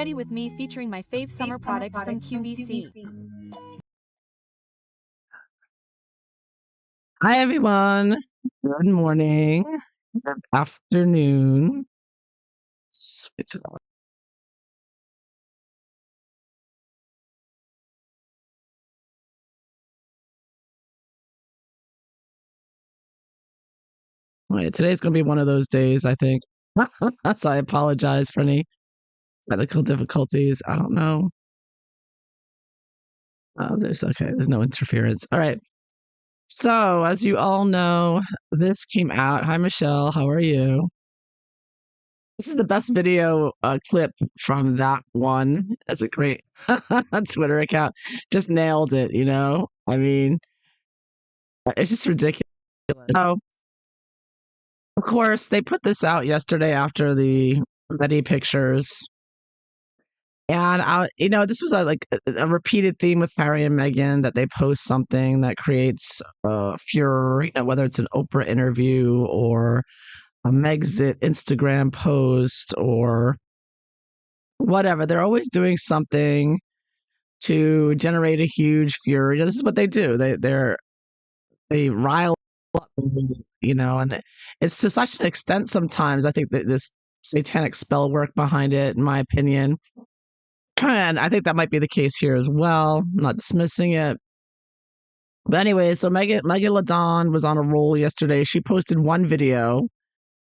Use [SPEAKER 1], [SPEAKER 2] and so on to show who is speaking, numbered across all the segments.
[SPEAKER 1] Ready with me featuring my fave summer products from QVC.
[SPEAKER 2] Hi, everyone. Good morning. Good afternoon. Switch it on. Oh, yeah, today's going to be one of those days, I think. So I apologize for any technical difficulties. I don't know. There's no interference. All right. So, as you all know, this came out. Hi, Michelle. How are you? This is the best video clip from that one. That's a great Twitter account. Just nailed it, you know? I mean, it's just ridiculous. So, of course, they put this out yesterday after the Betty pictures. And this was a repeated theme with Harry and Meghan, that they post something that creates furor, whether it's an Oprah interview or a Megxit Instagram post or whatever. They're always doing something to generate a huge fury. This is what they do. They rile up, and it's to such an extent sometimes. I think that this satanic spell work behind it, in my opinion. And I think that might be the case here as well. I'm not dismissing it. But anyway, so Megan LaDon was on a roll yesterday. She posted one video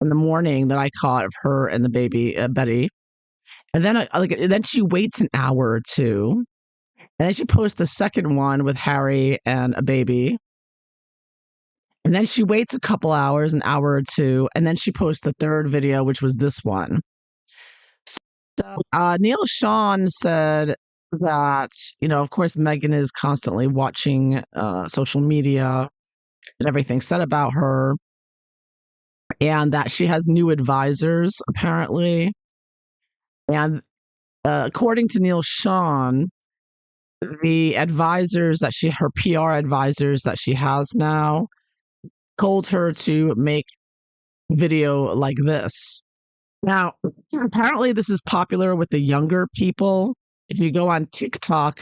[SPEAKER 2] in the morning that I caught of her and the baby, Betty. And then she waits an hour or two. And then she posts the second one with Harry and a baby. And then she waits a couple hours, an hour or two. And then she posts the third video, which was this one. So Neil Sean said that, of course, Meghan is constantly watching social media and everything said about her, and that she has new advisors, apparently. And according to Neil Sean, the advisors her PR advisors that she has now told her to make video like this. Now, apparently this is popular with the younger people. If you go on TikTok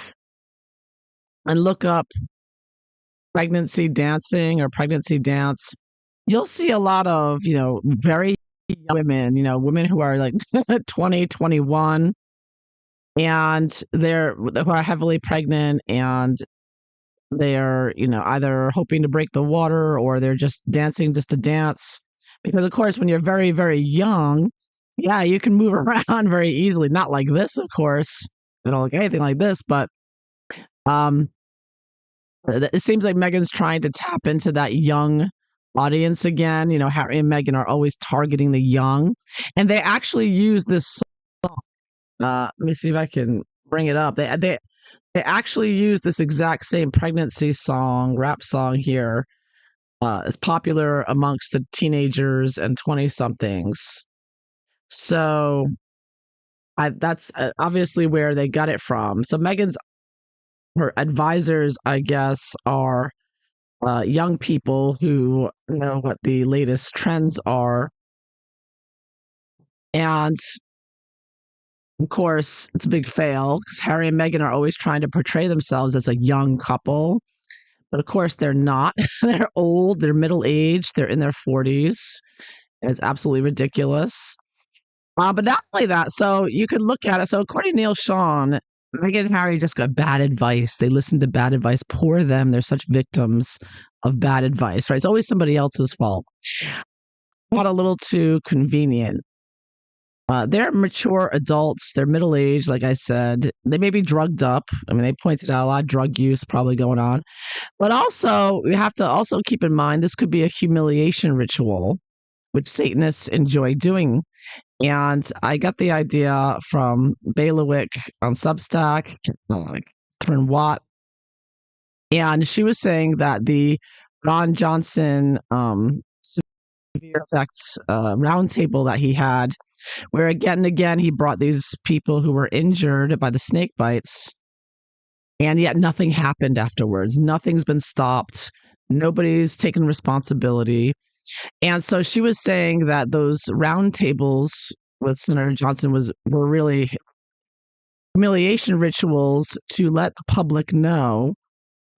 [SPEAKER 2] and look up pregnancy dancing or pregnancy dance, you'll see a lot of, very young women, women who are like 20, 21, and who are heavily pregnant, and they're, either hoping to break the water or they're just dancing just to dance. Because, of course, when you're very, very young, yeah, you can move around very easily. Not like this, of course. I don't look anything like this, but it seems like Meghan's trying to tap into that young audience again. Harry and Meghan are always targeting the young. And they actually use this song. Let me see if I can bring it up. They actually use this exact same pregnancy song, rap song here. It's popular amongst the teenagers and 20-somethings. So that's obviously where they got it from. So her advisors, I guess, are young people who know what the latest trends are. And of course, it's a big fail because Harry and Meghan are always trying to portray themselves as a young couple. But of course, they're not. They're old, they're middle-aged, they're in their 40s. It's absolutely ridiculous. But not only that, so you could look at it. So according to Neil Sean, Meghan and Harry just got bad advice. They listened to bad advice. Poor them. They're such victims of bad advice, right? It's always somebody else's fault. Not a little too convenient. They're mature adults. They're middle-aged, like I said. They may be drugged up. I mean, they pointed out a lot of drug use probably going on. But also, we have to also keep in mind this could be a humiliation ritual, which Satanists enjoy doing. And I got the idea from Bailiwick on Substack, Catherine Watt. And she was saying that the Ron Johnson severe effects roundtable that he had, where again and again he brought these people who were injured by the snake bites, and yet nothing happened afterwards. Nothing's been stopped. Nobody's taken responsibility. And so she was saying that those roundtables with Senator Johnson were really humiliation rituals to let the public know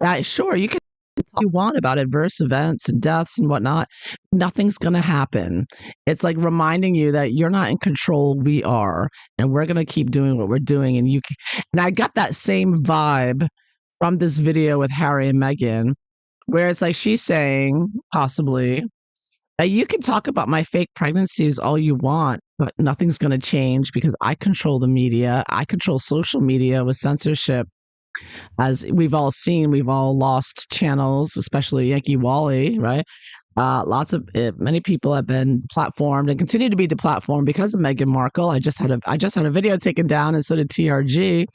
[SPEAKER 2] that, sure, you can talk all you want about adverse events and deaths and whatnot. Nothing's going to happen. It's like reminding you that you're not in control. We are, and we're going to keep doing what we're doing. And I got that same vibe from this video with Harry and Meghan, where it's like she's saying, possibly, you can talk about my fake pregnancies all you want, but nothing's going to change because I control the media. I control social media with censorship. As we've all seen, we've all lost channels, especially Yankee Wally, right? Many people have been platformed and continue to be deplatformed because of Meghan Markle. I just had a video taken down, and so did TRG.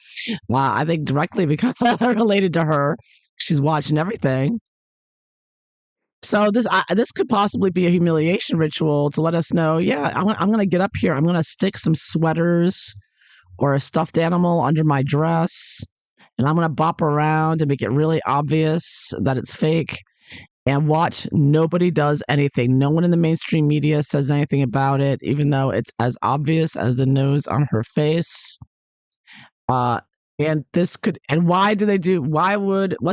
[SPEAKER 2] I think directly because related to her. She's watching everything. So this could possibly be a humiliation ritual to let us know, yeah, I'm going to get up here. I'm going to stick some sweaters or a stuffed animal under my dress, and I'm going to bop around and make it really obvious that it's fake, and watch nobody does anything. No one in the mainstream media says anything about it, even though it's as obvious as the nose on her face. And this could, and what's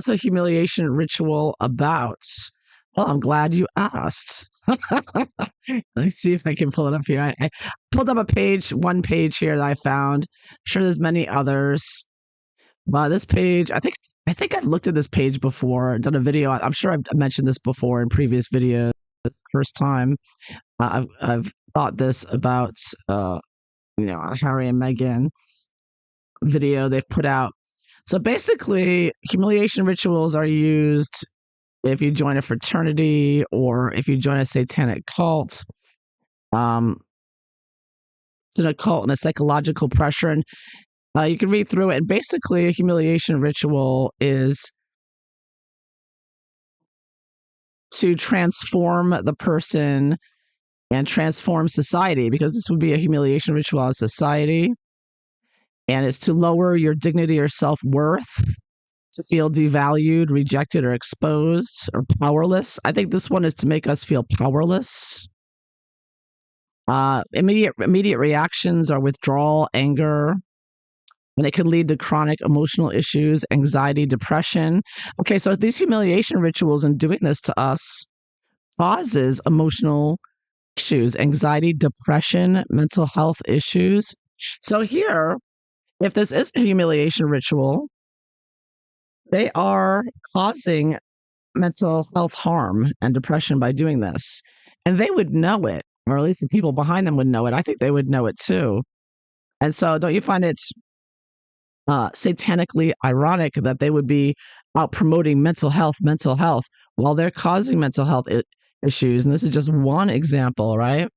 [SPEAKER 2] a humiliation ritual about? Well, I'm glad you asked. Let me see if I can pull it up here. I pulled up one page here that I found. I'm sure there's many others. But this page, I think I've looked at this page before, done a video. I'm sure I've mentioned this before in previous videos. It's the first time I've thought this about Harry and Meghan video they've put out. So basically, humiliation rituals are used if you join a fraternity or if you join a satanic cult. It's an occult and a psychological pressure. And you can read through it. And basically, a humiliation ritual is to transform the person and transform society, because this would be a humiliation ritual on society. And it's to lower your dignity or self-worth, to feel devalued, rejected, or exposed, or powerless. I think this one is to make us feel powerless. Immediate reactions are withdrawal, anger, and it can lead to chronic emotional issues, anxiety, depression. Okay, so these humiliation rituals and doing this to us causes emotional issues, anxiety, depression, mental health issues. So here, if this is a humiliation ritual, they are causing mental health harm and depression by doing this. And they would know it, or at least the people behind them would know it. I think they would know it too. And so don't you find it satanically ironic that they would be out promoting mental health while they're causing mental health issues? And this is just one example, right?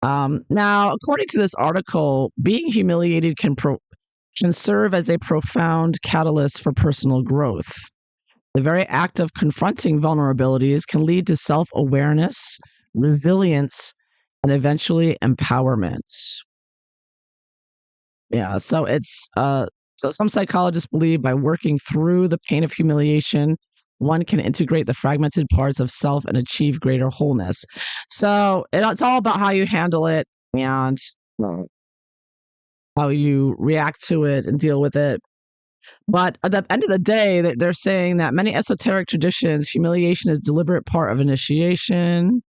[SPEAKER 2] Now, according to this article, being humiliated can serve as a profound catalyst for personal growth. The very act of confronting vulnerabilities can lead to self-awareness, resilience, and eventually empowerment. Yeah, so so some psychologists believe by working through the pain of humiliation, one can integrate the fragmented parts of self and achieve greater wholeness. So it's all about how you handle it and how you react to it and deal with it. But at the end of the day, they're saying that many esoteric traditions, humiliation is a deliberate part of initiation.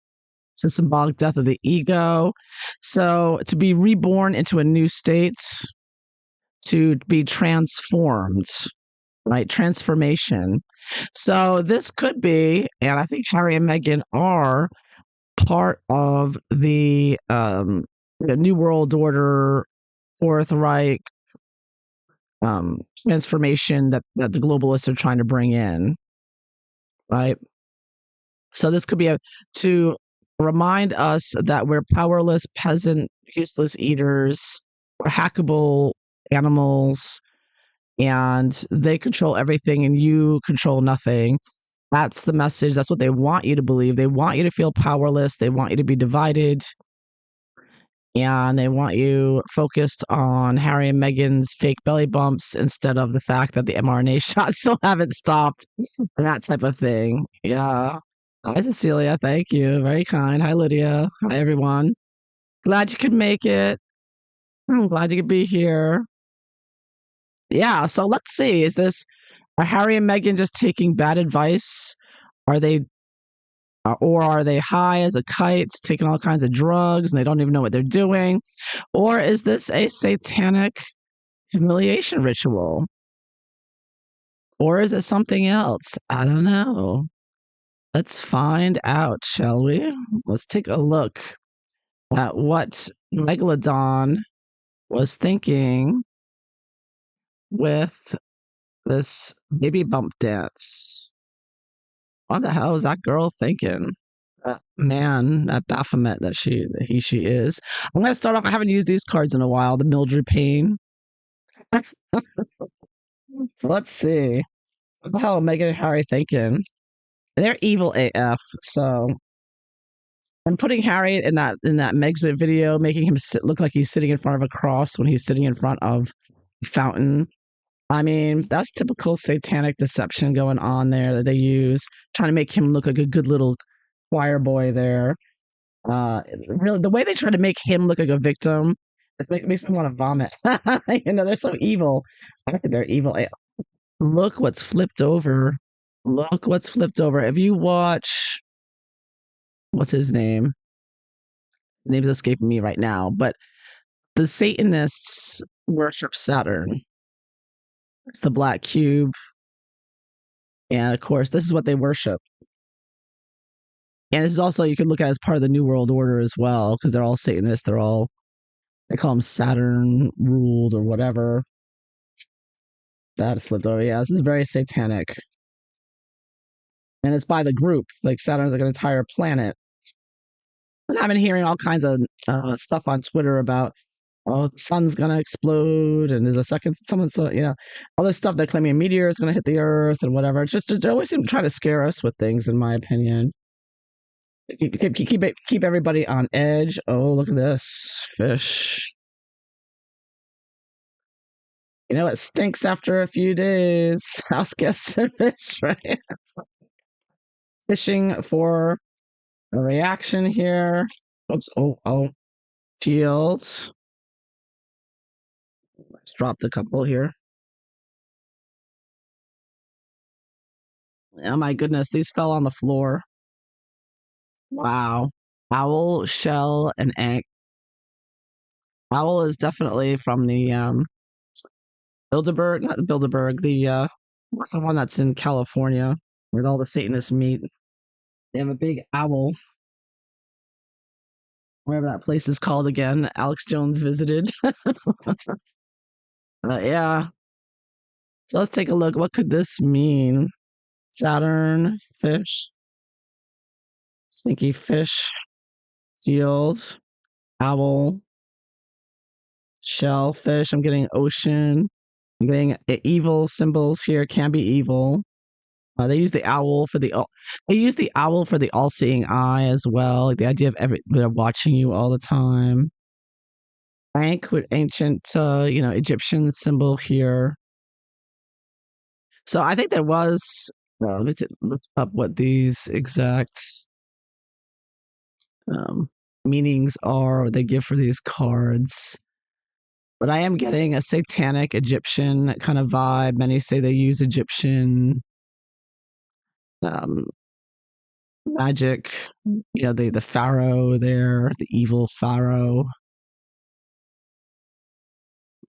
[SPEAKER 2] It's a symbolic death of the ego. So to be reborn into a new state, to be transformed, right? Transformation. So this could be, and I think Harry and Meghan are part of the New World Order, Fourth Reich transformation that the globalists are trying to bring in, right? So this could be to remind us that we're powerless, peasant, useless eaters, we're hackable animals, and they control everything and you control nothing. That's the message. That's what they want you to believe. They want you to feel powerless. They want you to be divided. And they want you focused on Harry and Meghan's fake belly bumps instead of the fact that the mRNA shots still haven't stopped and that type of thing. Yeah. Hi, Cecilia. Thank you. Very kind. Hi, Lydia. Hi, everyone. Glad you could make it. I'm glad you could be here. Yeah, so let's see. Are Harry and Meghan just taking bad advice? Are they, or are they high as a kite, taking all kinds of drugs and they don't even know what they're doing? Or is this a satanic humiliation ritual? Or is it something else? I don't know. Let's find out, shall we? Let's take a look at what Megalodon was thinking with this baby bump dance. What the hell is that girl thinking? Man, that Baphomet that she is. I'm gonna start off. I haven't used these cards in a while. The Mildred Payne. So let's see. What the hell, Meghan and Harry thinking? They're evil AF. So I'm putting Harry in that Megxit video, making him look like he's sitting in front of a cross when he's sitting in front of a fountain. I mean, that's typical satanic deception going on there that they use, trying to make him look like a good little choir boy there. Really, the way they try to make him look like a victim, it makes me want to vomit. They're so evil. I think they're evil. Look what's flipped over. Look what's flipped over. If you watch, what's his name? The name's escaping me right now, but the Satanists worship Saturn. It's the black cube. And of course, this is what they worship. And this is also, you can look at it as part of the New World Order as well, because they're all Satanists. They call them Saturn ruled or whatever. That is flipped over. Yeah, this is very satanic. And it's by the group. Like Saturn's like an entire planet. And I've been hearing all kinds of stuff on Twitter about, oh, the sun's gonna explode, and there's a second someone, so all this stuff. They're claiming a meteor is gonna hit the Earth and whatever. It's just they always seem to try to scare us with things, in my opinion. Keep everybody on edge. Oh, look at this fish. It stinks after a few days. House guest fish, right? Fishing for a reaction here. Oops. Oh. Shields. Let's dropped a couple here. Oh my goodness, these fell on the floor. Wow. Owl, shell, and egg. Owl is definitely from the Bilderberg, not the Bilderberg, what's the one that's in California where all the Satanists meet? They have a big owl. Wherever that place is called again. Alex Jones visited. Yeah. So let's take a look. What could this mean? Saturn, fish, stinky fish, seals, owl, shellfish. I'm getting ocean. I'm getting evil symbols here. Can be evil. They use the owl for the all-seeing eye as well. Like the idea of they're watching you all the time. Bank with ancient, Egyptian symbol here. So I think there was. Let's look up what these exact meanings are they give for these cards. But I am getting a satanic Egyptian kind of vibe. Many say they use Egyptian magic. The pharaoh there, the evil pharaoh.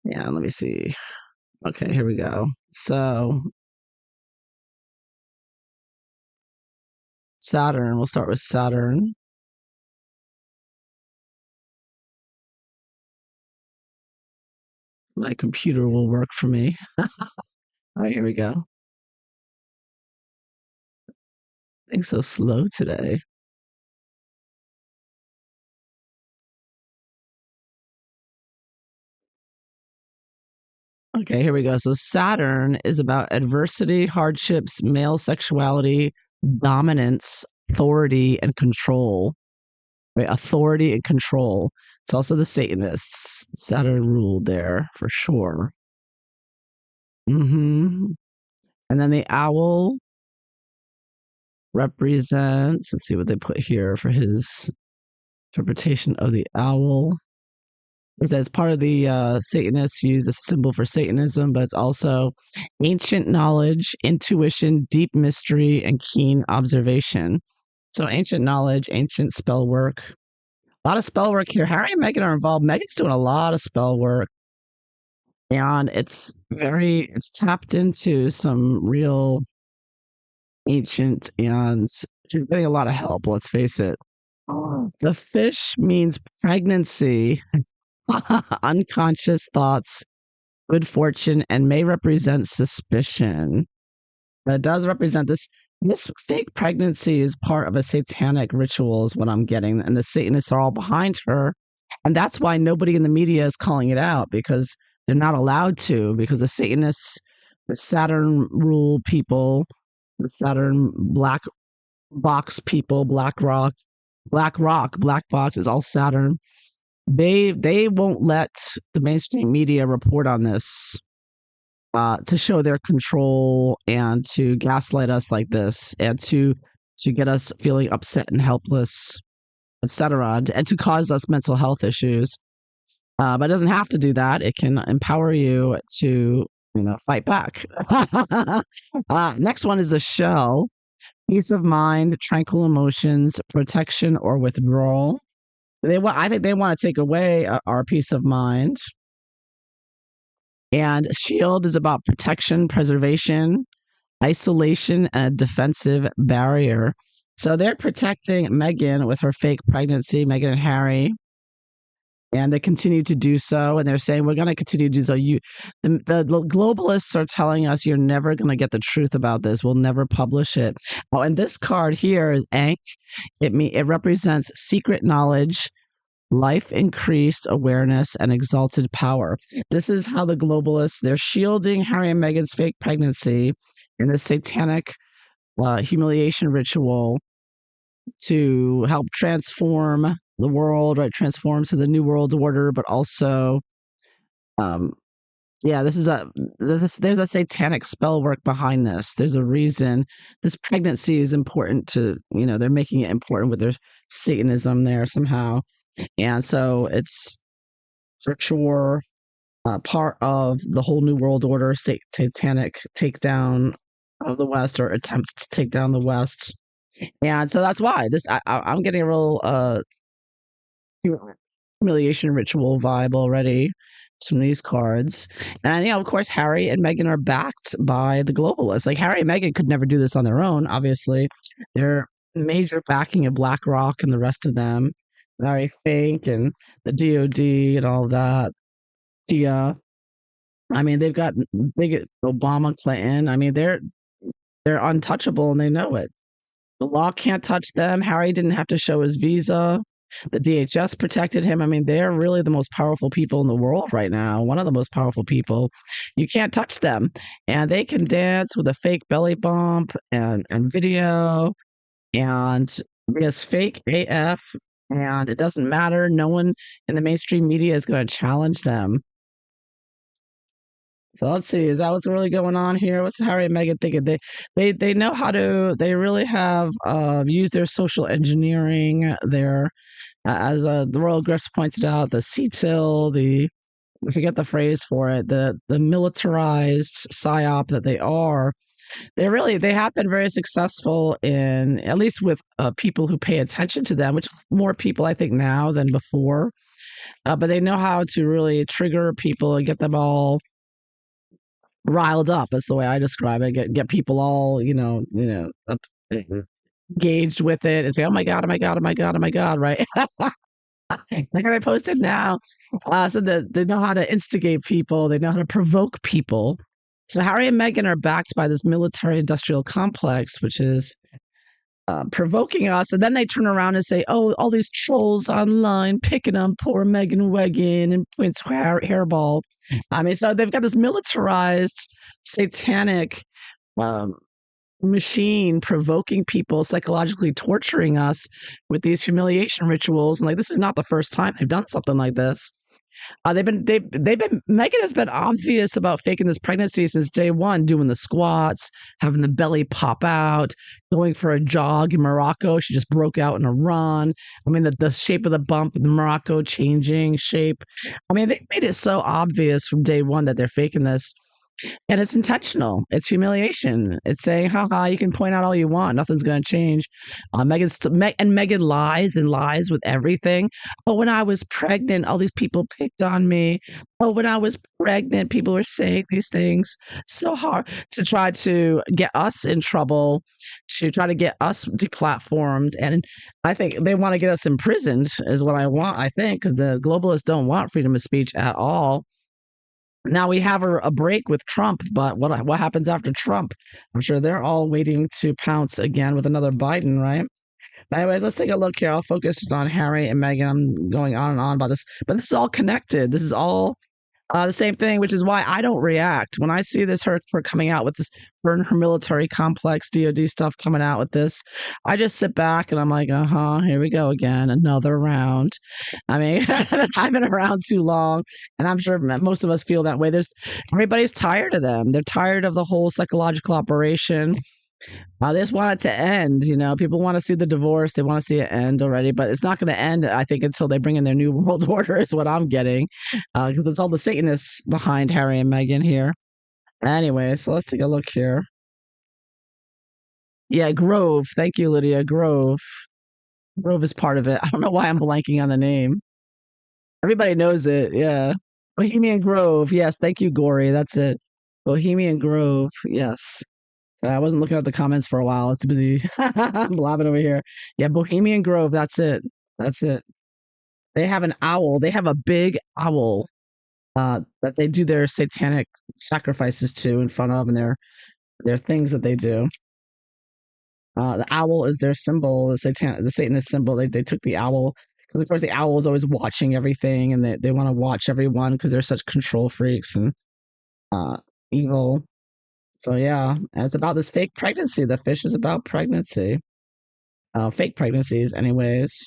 [SPEAKER 2] Yeah, let me see. Okay, here we go. So Saturn, we'll start with Saturn. My computer will work for me. All right, here we go. Things so slow today. Okay, here we go. So Saturn is about adversity, hardships, male sexuality, dominance, authority, and control. Right? Authority and control. It's also the Satanists. Saturn ruled there for sure. And then the owl represents, let's see what they put here for his interpretation of the owl. is that it's part of the Satanists use a symbol for Satanism, but it's also ancient knowledge, intuition, deep mystery, and keen observation. So ancient knowledge, ancient spell work. A lot of spell work here. Harry and Meghan are involved. Meghan's doing a lot of spell work. And it's tapped into some real ancient, and she's getting a lot of help, let's face it. The fish means pregnancy, unconscious thoughts, good fortune, and may represent suspicion. But it does represent this fake pregnancy is part of a satanic ritual is what I'm getting, and the Satanists are all behind her. And that's why nobody in the media is calling it out, because they're not allowed to, because the Satanists, the Saturn rule people, the Saturn black box people, black box is all Saturn. They won't let the mainstream media report on this to show their control and to gaslight us like this and to get us feeling upset and helpless, etc., and to cause us mental health issues. But it doesn't have to do that. It can empower you to, fight back. Next one is the shell. Peace of mind, tranquil emotions, protection or withdrawal. I think they want to take away our peace of mind. And shield is about protection, preservation, isolation, and a defensive barrier. So they're protecting Meghan with her fake pregnancy, Meghan and Harry. And they continue to do so. And they're saying, we're going to continue to do so. The globalists are telling us you're never going to get the truth about this. We'll never publish it. Oh, and this card here is Ankh. It represents secret knowledge, life increased awareness, and exalted power. This is how the globalists, they're shielding Harry and Meghan's fake pregnancy in a satanic humiliation ritual to help transform the world, right? Transform to the new world order, but also, there's a satanic spell work behind this. There's a reason this pregnancy is important to, they're making it important with their Satanism there somehow. And so it's for sure part of the whole new world order, satanic takedown of the West, or attempts to take down the West. And so that's why I'm getting a real humiliation ritual vibe already from these cards. And of course, Harry and Meghan are backed by the globalists. Like, Harry and Meghan could never do this on their own, obviously. They're major backing of BlackRock and the rest of them, Larry Fink and the DOD and all that. They've got big Obama, Clinton. They're untouchable and they know it. The law can't touch them. Harry didn't have to show his visa. The DHS protected him. They're really the most powerful people in the world right now. One of the most powerful people. You can't touch them. And they can dance with a fake belly bump and video. And it's fake AF. And it doesn't matter. No one in the mainstream media is going to challenge them. So let's see. Is that what's really going on here? What's Harry and Meghan thinking? They know how to. They really have used their social engineering. As the Royal Griffiths pointed out, the CTIL, I forget the phrase for it, the militarized psyop that they are. They have been very successful in, at least with people who pay attention to them, which more people I think now than before. But they know how to really trigger people and get them all riled up. That's the way I describe it. Get people all engaged with it and say, oh my god, right? Like I posted now. So they know how to instigate people. They know how to provoke people. So Harry and Meghan are backed by this military-industrial complex, which is provoking us. And then they turn around and say, oh, all these trolls online picking on poor Meghan Wegan and Prince Hairball. So they've got this militarized, satanic machine provoking people, psychologically torturing us with these humiliation rituals. And this is not the first time they've done something like this. They've been Megan has been obvious about faking this pregnancy since day one, doing the squats, having the belly pop out, going for a jog in Morocco. She just broke out in a run. I mean, the shape of the bump in Morocco changing shape. I mean, they made it so obvious from day one that they're faking this. And it's intentional. It's humiliation. It's saying, haha, you can point out all you want. Nothing's going to change. Megan lies and lies with everything. Oh, when I was pregnant, all these people picked on me. Oh, when I was pregnant, people were saying these things so hard to try to get us in trouble, to try to get us deplatformed. And I think they want to get us imprisoned, is what I want. I think the globalists don't want freedom of speech at all. Now we have a break with Trump, but what happens after Trump? I'm sure they're all waiting to pounce again with another Biden, right? But anyways, let's take a look here. I'll focus just on Harry and Meghan. I'm going on and on about this, but this is all connected. This is all the same thing, which is why I don't react when I see this her coming out with this her military complex DoD stuff coming out with this. I just sit back and I'm like, here we go again, another round. I mean, I've been around too long, and I'm sure most of us feel that way. Everybody's tired of them. They're tired of the whole psychological operation. They just want it to end. People want to see the divorce. They want to see it end already, but it's not going to end, I think, until they bring in their new world order, is what I'm getting. Because it's all the Satanists behind Harry and Meghan here. Anyway, so let's take a look here. Yeah, Grove. Thank you, Lydia. Grove. Grove is part of it. I don't know why I'm blanking on the name. Everybody knows it. Yeah. Bohemian Grove. Yes. Thank you, Gory. That's it. Bohemian Grove. Yes. I wasn't looking at the comments for a while. I was too busy blabbing over here. Yeah, Bohemian Grove. That's it. That's it. They have an owl. They have a big owl that they do their satanic sacrifices to in front of, and their things that they do. The owl is their symbol. The Satanist symbol. They took the owl because, of course, the owl is always watching everything, and they want to watch everyone because they're such control freaks and evil. So yeah, and it's about this fake pregnancy. The fish is about pregnancy, fake pregnancies, anyways,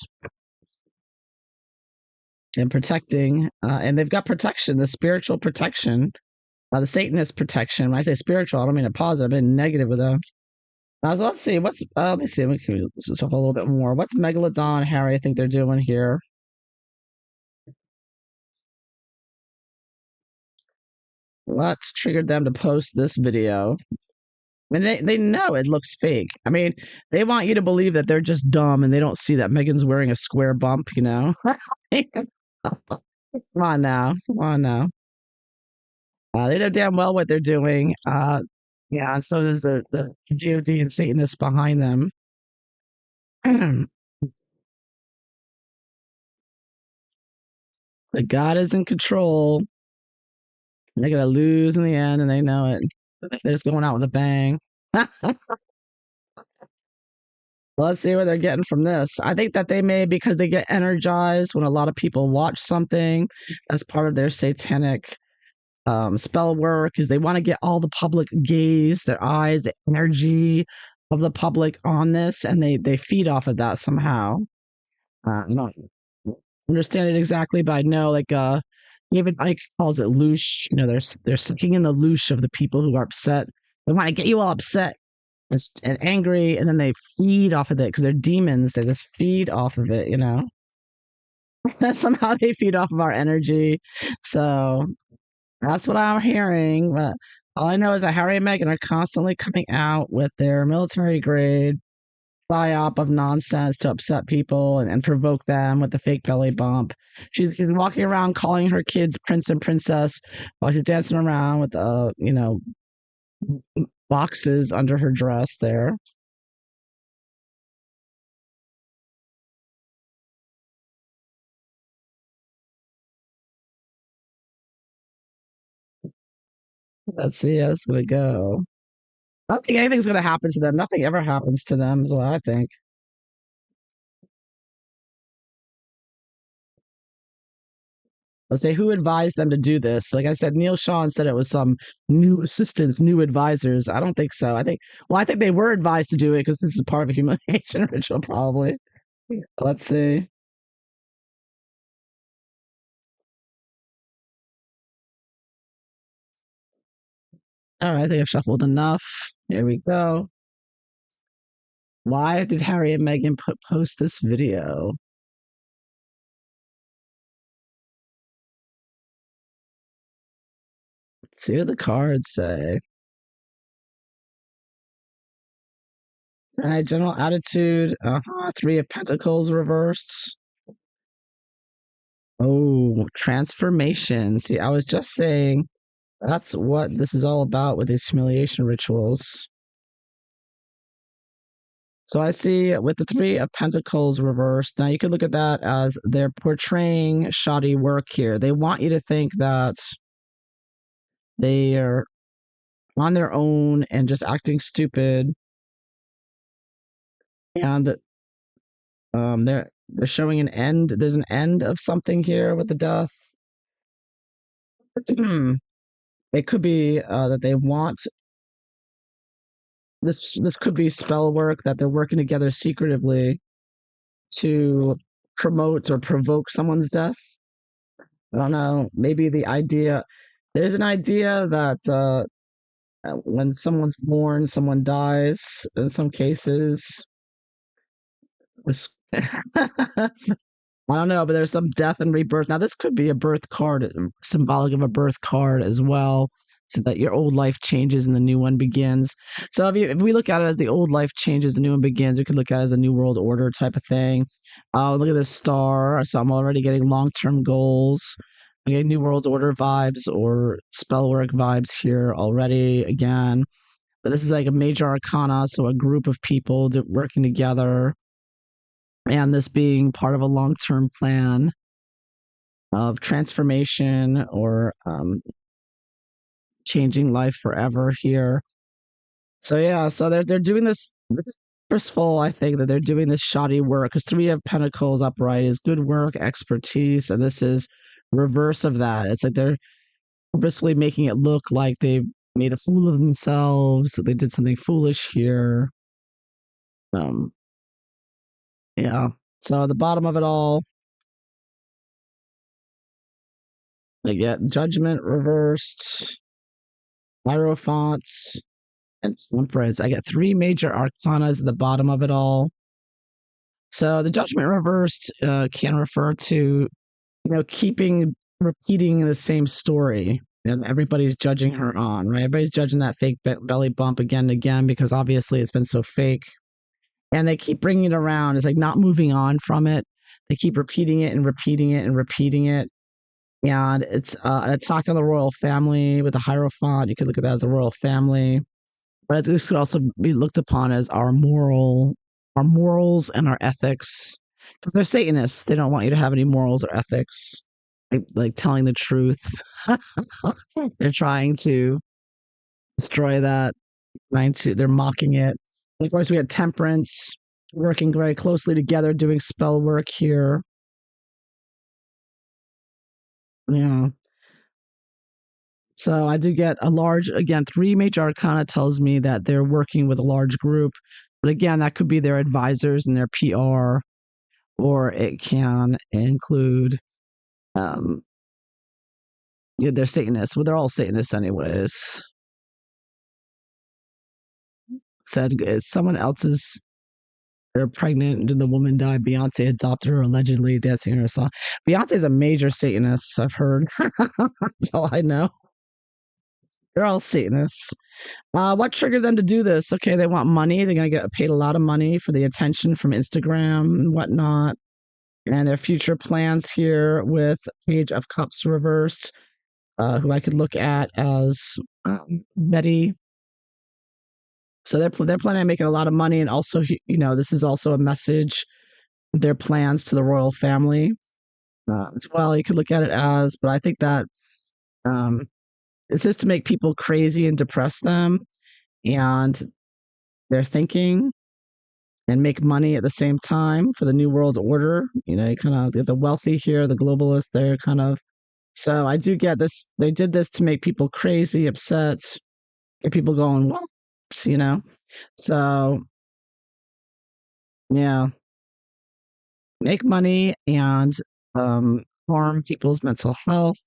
[SPEAKER 2] and protecting. And they've got protection, the spiritual protection, the Satanist protection. When I say spiritual, I don't mean a positive, I mean negative with them. So let's see. Let me see. Let me talk a little bit more. What's Megalodon Harry? I think they're doing here. What triggered them to post this video? I mean, they know it looks fake. I mean, they want you to believe that they're just dumb and they don't see that Megan's wearing a square bump, Come on now. Come on now. They know damn well what they're doing. Yeah, and so does the GOD and Satanists behind them. The God is in control. They're going to lose in the end, and they know it. They're just going out with a bang. Let's see what they're getting from this. I think that they may, because they get energized when a lot of people watch something as part of their satanic spell work, is they want to get all the public gaze, their eyes, the energy of the public on this, and they feed off of that somehow. I don't understand it exactly, but I know, like, David Icke calls it loosh. They're sucking in the loosh of the people who are upset. They want to get you all upset and angry, and then they feed off of it because they're demons. They just feed off of it, Somehow they feed off of our energy. So that's what I'm hearing. But all I know is that Harry and Meghan are constantly coming out with their military grade psyop of nonsense to upset people and provoke them with the fake belly bump. She's walking around calling her kids prince and princess while she's dancing around with boxes under her dress there. Let's see how it's gonna go. I don't think anything's gonna happen to them. Nothing ever happens to them, is what I think. I'll say, who advised them to do this? Like I said, Neil Sean said it was some new assistants, new advisors. I don't think so. I think they were advised to do it because this is part of a humiliation ritual, probably. Let's see. All right, I think I've shuffled enough. Here we go. Why did Harry and Meghan post this video? Let's see what the cards say. All right, general attitude. Three of Pentacles reversed. Oh, transformation. See, I was just saying that's what this is all about with these humiliation rituals. So I see with the Three of Pentacles reversed, now you could look at that as they're portraying shoddy work here. They want you to think that they are on their own and just acting stupid. And they're showing an end. There's an end of something here with the death. It could be that they want this. This could be spell work that they're working together secretively to promote or provoke someone's death. I don't know. Maybe there's an idea that when someone's born, someone dies. In some cases, I don't know, but there's some death and rebirth. Now, this could be a birth card, symbolic of a birth card as well, so that your old life changes and the new one begins. So if we look at it as the old life changes, the new one begins, we could look at it as a new world order type of thing. Look at this star. So I'm already getting long-term goals. I'm getting new world order vibes or spell work vibes here already again. But this is like a major arcana, so a group of people working together, and this being part of a long-term plan of transformation or changing life forever here. So yeah, so they're doing this. Purposeful, I think that they're doing this shoddy work because Three of Pentacles upright is good work, expertise, and this is reverse of that. It's like they're purposely making it look like they made a fool of themselves. That they did something foolish here. Yeah. So at the bottom of it all, they get Judgment reversed, Hierophants, and Temperance. I get three major arcanas at the bottom of it all. So the Judgment reversed can refer to, repeating the same story and everybody's judging her on, right? Everybody's judging that fake belly bump again and again because obviously it's been so fake. And they keep bringing it around. It's like not moving on from it. They keep repeating it and repeating it and repeating it. And it's an attack on the royal family with a Hierophant. You could look at that as the royal family. But this could also be looked upon as our morals and our ethics. Because they're Satanists. They don't want you to have any morals or ethics. Like telling the truth. They're trying to destroy that. They're mocking it. And of course, we had Temperance working very closely together, doing spell work here. Yeah. So I do get three major arcana tells me that they're working with a large group. But again, that could be their advisors and their PR, or it can include, they're Satanists. Well, they're all Satanists anyways. Said someone else's, they're pregnant and the woman died. Beyonce adopted her, allegedly dancing her song. Beyonce's a major Satanist, I've heard. That's all I know. They're all Satanists. What triggered them to do this? Okay, they want money. They're going to get paid a lot of money for the attention from Instagram and whatnot. And their future plans here with Page of Cups reversed, who I could look at as Betty. So they're planning on making a lot of money. And also, this is also a message, their plans to the royal family as well. You could look at it as, but I think that it's just to make people crazy and depress them. And they're thinking and make money at the same time for the new world order. You kind of the wealthy here, the globalists, they're kind of. So I do get this. They did this to make people crazy, upset, get people going, what? So yeah, make money and harm people's mental health.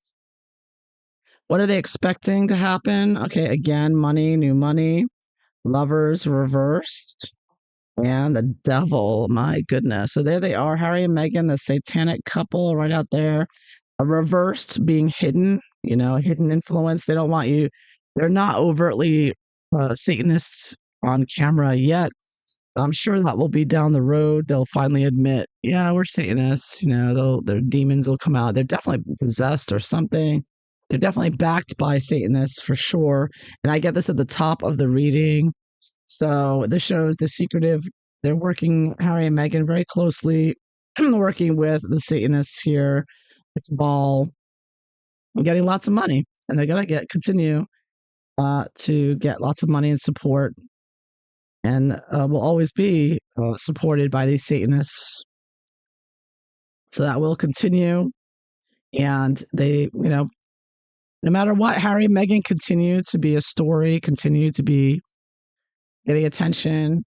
[SPEAKER 2] What are they expecting to happen? Okay, again, money, new money, lovers reversed, and the devil. My goodness. So there they are, Harry and Meghan, the satanic couple right out there. A reversed being hidden, hidden influence. They don't want you. They're not overtly Satanists on camera yet. I'm sure that will be down the road. They'll finally admit, yeah, we're Satanists. Their demons will come out. They're definitely possessed or something. They're definitely backed by Satanists for sure. And I get this at the top of the reading. So this shows the secretive. They're working, Harry and Meghan, very closely, working with the Satanists here, the cabal, and getting lots of money. And they're gonna continue to get lots of money and support, and will always be supported by these Satanists. So that will continue. And they, no matter what, Harry and Meghan continue to be a story, continue to be getting attention,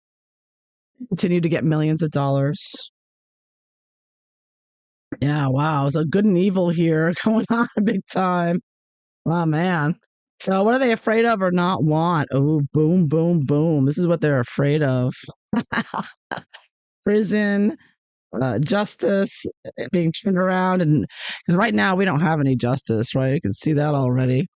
[SPEAKER 2] continue to get millions of dollars. Yeah, wow. So good and evil here going on big time. Oh, man. So what are they afraid of or not want? Oh, boom, boom, boom. This is what they're afraid of. Prison, justice being turned around. And because right now we don't have any justice, right? You can see that already.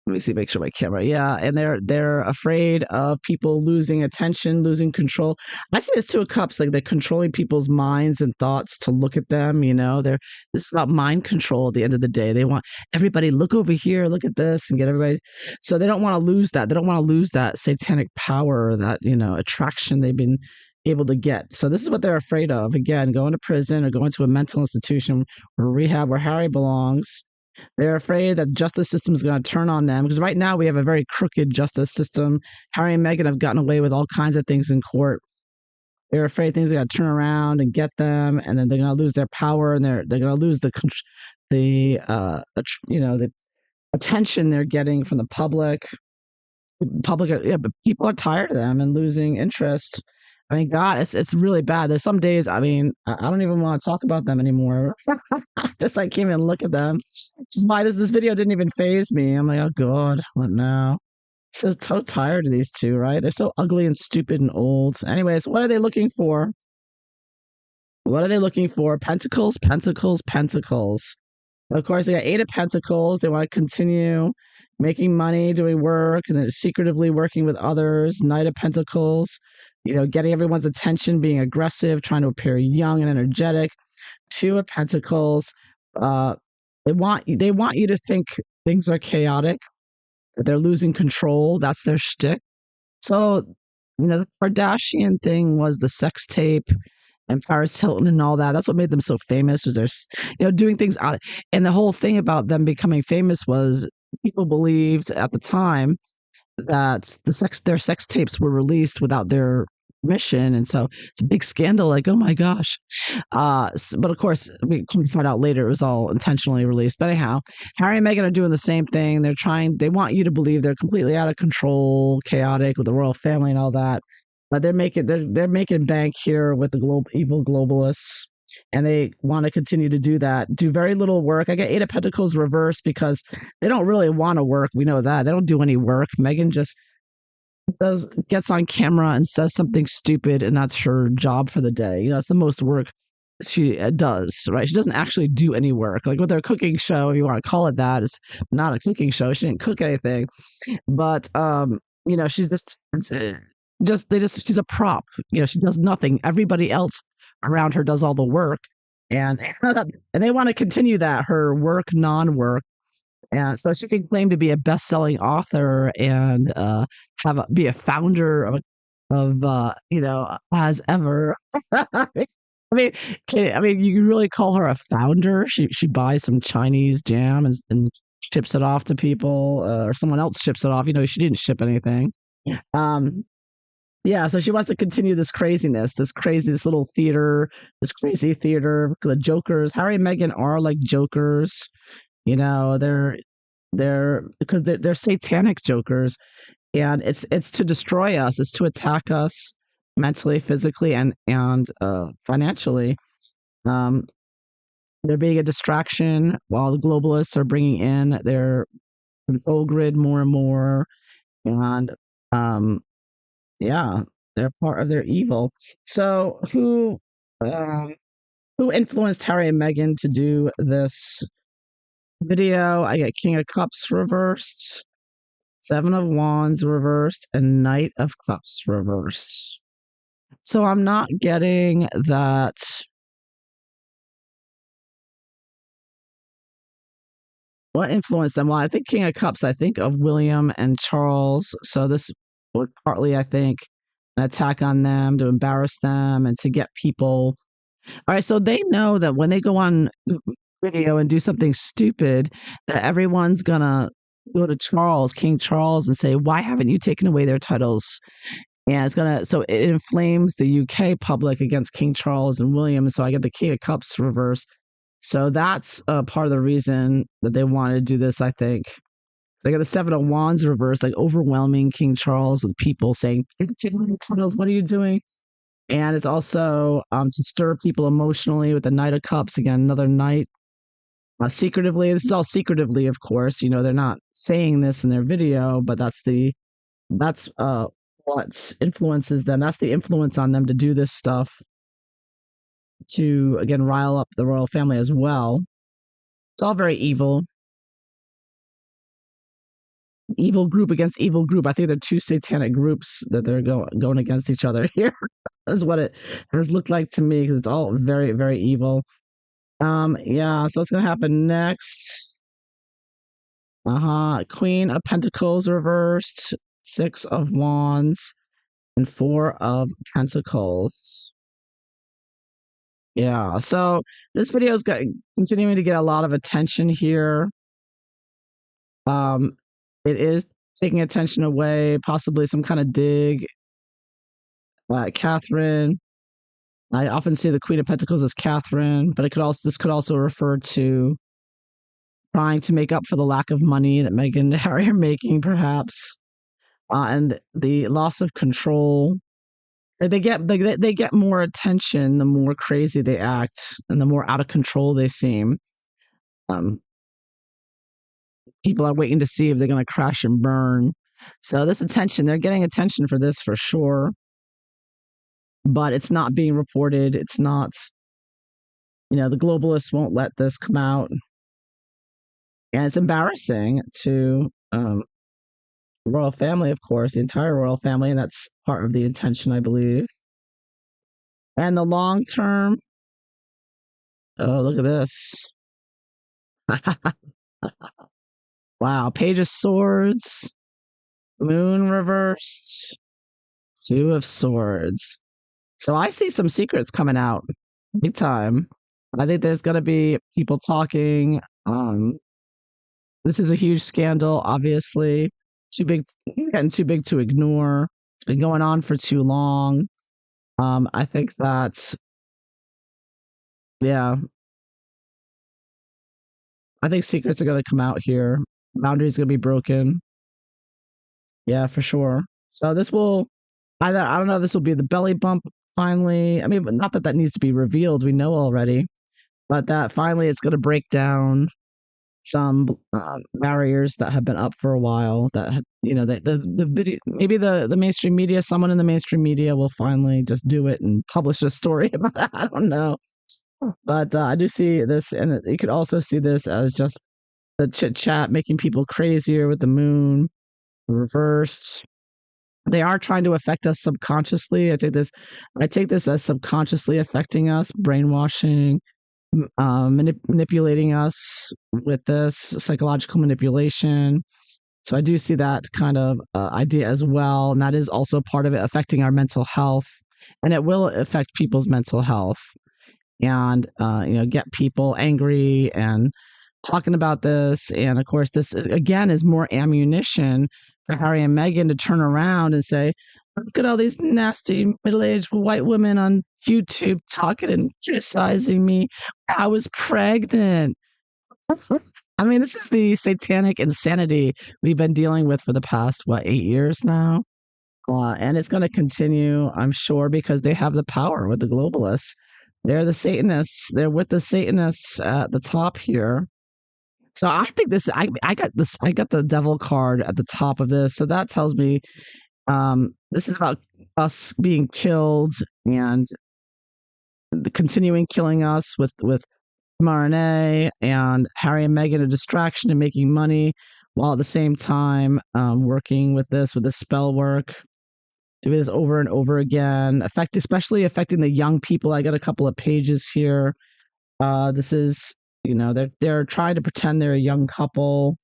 [SPEAKER 2] Let me see, make sure my camera. Yeah, and they're afraid of people losing attention, losing control. I see this 2 of Cups, like they're controlling people's minds and thoughts to look at them. This is about mind control. At the end of the day, they want everybody look over here, look at this, and get everybody. So they don't want to lose that. They don't want to lose that satanic power, or that attraction they've been able to get. So this is what they're afraid of. Again, going to prison or going to a mental institution or rehab where Harry belongs. They're afraid that the justice system is going to turn on them, because right now we have a very crooked justice system. Harry and Meghan have gotten away with all kinds of things in court. They're afraid things are going to turn around and get them, and then they're going to lose their power, and they're going to lose the attention they're getting from the public. But people are tired of them and losing interest. I mean, God, it's really bad. There's some days, I don't even want to talk about them anymore. Just I can't even look at them. Just why this video didn't even faze me. I'm like, oh God, what now? So tired of these two, right? They're so ugly and stupid and old. Anyways, what are they looking for? What are they looking for? Pentacles, pentacles, pentacles. Of course, they got 8 of Pentacles. They want to continue making money, doing work, and then secretively working with others. Knight of Pentacles, getting everyone's attention, being aggressive, trying to appear young and energetic. 2 of Pentacles. They want you to think things are chaotic, that they're losing control. That's their shtick. So, the Kardashian thing was the sex tape and Paris Hilton and all that. That's what made them so famous, was they're, doing things out. And the whole thing about them becoming famous was people believed at the time that their sex tapes were released without their permission, and so it's a big scandal. Like, oh my gosh! But of course, we come to find out later it was all intentionally released. But anyhow, Harry and Meghan are doing the same thing. They want you to believe they're completely out of control, chaotic with the royal family and all that. But they're making bank here with the evil globalists. And they want to continue to do that, do very little work. I get 8 of Pentacles reversed because they don't really want to work. We know that. They don't do any work. Meghan just gets on camera and says something stupid, and that's her job for the day. It's the most work she does, right? She doesn't actually do any work. Like with her cooking show, if you want to call it that, it's not a cooking show. She didn't cook anything. But, she's she's a prop. She does nothing. Everybody else around her does all the work, and they want to continue that, her work, non-work, and so she can claim to be a best-selling author and be a founder of as ever. You can really call her a founder. She buys some Chinese jam and ships it off to people, or someone else ships it off. She didn't ship anything. Yeah, so she wants to continue this craziness, this little theater, this crazy theater. The jokers, Harry and Meghan are like jokers, they're because they're satanic jokers, and it's to destroy us, it's to attack us mentally, physically, and financially. they're being a distraction while the globalists are bringing in their control grid more and more. And um, yeah, they're part of their evil. So who influenced Harry and Meghan to do this video? I get King of Cups reversed, Seven of Wands reversed, and Knight of Cups reversed. So I'm not getting that. What influenced them? Well, I think King of Cups, I think of William and Charles. So this was partly, I think, an attack on them to embarrass them and to get people. All right, so they know that when they go on video and do something stupid, that everyone's gonna go to Charles, King Charles, and say, "Why haven't you taken away their titles?" And so it inflames the UK public against King Charles and William. So I get the King of Cups reverse. So that's part of the reason that they wanted to do this, I think. They got the Seven of Wands reverse, like overwhelming King Charles with people saying, "Titles, what are you doing?" And it's also to stir people emotionally with the Knight of Cups. Again, another knight. Secretively, this is all secretively, of course. You know, they're not saying this in their video, but that's what influences them. That's the influence on them to do this stuff to, again, rile up the royal family as well. It's all very evil. Evil group against evil group. I think they're two satanic groups that they're going against each other here. That's what it has looked like to me, because it's all very, very evil. Yeah, so what's gonna happen next? Queen of Pentacles reversed, Six of Wands, and Four of Pentacles. Yeah, so this video is continuing to get a lot of attention here. It is taking attention away, possibly some kind of dig at Catherine. I often see the Queen of Pentacles as Catherine, but this could also refer to trying to make up for the lack of money that Meghan and Harry are making, perhaps, and the loss of control. They get more attention the more crazy they act and the more out of control they seem. People are waiting to see if they're going to crash and burn. So this attention, they're getting attention for this for sure, but it's not being reported. It's not, the globalists won't let this come out. And it's embarrassing to the royal family, of course, the entire royal family, and that's part of the intention, I believe. And the long term, oh, look at this. Wow, Page of Swords, Moon reversed, Two of Swords. So I see some secrets coming out big time. I think there's going to be people talking. This is a huge scandal, obviously. Getting too big to ignore. It's been going on for too long. I think that, yeah. I think secrets are going to come out here. Boundaries going to be broken. Yeah, for sure. So this will, I don't know if this will be the belly bump finally. I mean, not that needs to be revealed. We know already. But that finally it's going to break down some barriers that have been up for a while. That the video, maybe the mainstream media, someone in the mainstream media will finally just do it and publish a story about it. I don't know, but I do see this, and you could also see this as just the chit chat making people crazier with the moon reversed. They are trying to affect us subconsciously. I take this as subconsciously affecting us, brainwashing, manipulating us with this psychological manipulation. So I do see that kind of idea as well, and that is also part of it, affecting our mental health, and it will affect people's mental health, and get people angry and talking about this. And of course, this again is more ammunition for Harry and Meghan to turn around and say, "Look at all these nasty middle-aged white women on YouTube talking and criticizing me. I was pregnant." I mean, this is the satanic insanity we've been dealing with for the past, 8 years now? And it's going to continue, I'm sure, because they have the power with the globalists. They're the Satanists. They're with the Satanists at the top here. So I think this. I got this. I got the devil card at the top of this. So that tells me this is about us being killed and the continuing killing us with mRNA and Harry and Meghan a distraction and making money while at the same time working with the spell work, doing this over and over again, especially affecting the young people. I got a couple of pages here. This is, they're trying to pretend they're a young couple,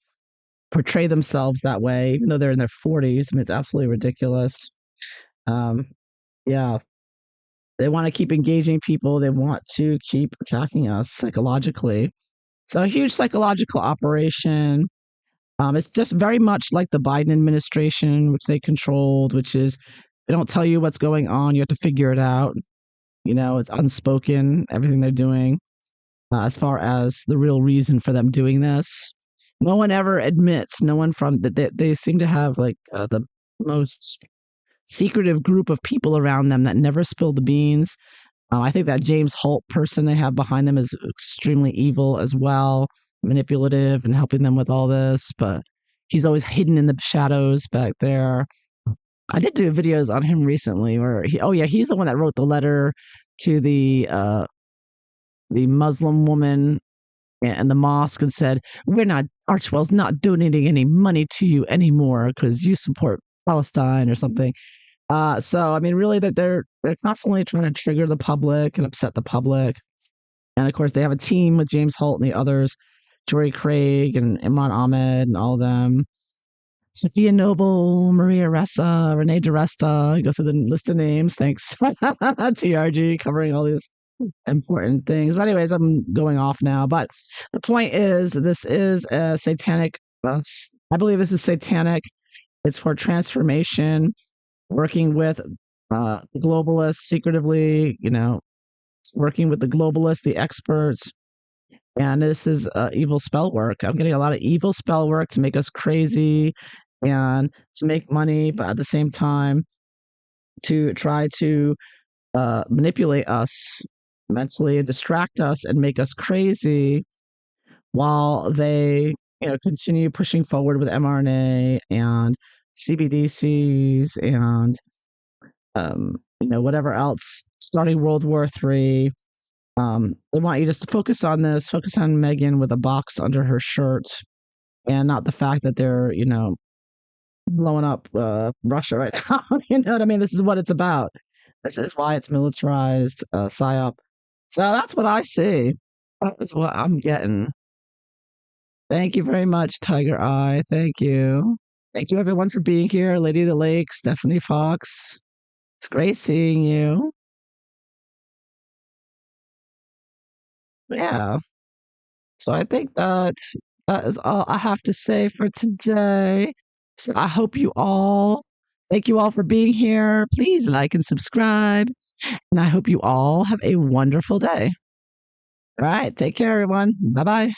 [SPEAKER 2] portray themselves that way, even though they're in their 40s. I mean, it's absolutely ridiculous. Yeah, they want to keep engaging people. They want to keep attacking us psychologically. So a huge psychological operation. It's just very much like the Biden administration, which they controlled, which is they don't tell you what's going on. You have to figure it out. It's unspoken, everything they're doing, as far as the real reason for them doing this. No one ever admits, no one from that they seem to have like the most secretive group of people around them that never spill the beans. I think that James Holt person they have behind them is extremely evil as well, manipulative and helping them with all this, but he's always hidden in the shadows back there. I did do videos on him recently where he's the one that wrote the letter to the Muslim woman and the mosque and said, Archwell's not donating any money to you anymore because you support Palestine or something. So I mean, really, that they're constantly trying to trigger the public and upset the public. And of course, they have a team with James Holt and the others, Jory Craig and Imran Ahmed and all of them. Sophia Noble, Maria Ressa, Renee DiResta. Go through the list of names. Thanks. TRG covering all these important things. But anyways, I'm going off now. But the point is, this is a satanic. I believe this is satanic. It's for transformation, working with globalists secretively, working with the globalists, the experts. And this is evil spell work. I'm getting a lot of evil spell work to make us crazy and to make money, but at the same time, to try to manipulate us mentally, distract us, and make us crazy while they continue pushing forward with mRNA and CBDCs and whatever else, starting World War III. They want you just to focus on Meghan with a box under her shirt and not the fact that they're, blowing up Russia right now. You know what I mean? This is what it's about. This is why it's militarized, PSYOP. So that's what I see. That is what I'm getting. Thank you very much, Tiger Eye. Thank you. Thank you, everyone, for being here. Lady of the Lake, Stephanie Fox. It's great seeing you. Yeah. So I think that is all I have to say for today. So I hope thank you all for being here. Please like and subscribe. And I hope you all have a wonderful day. All right. Take care, everyone. Bye bye.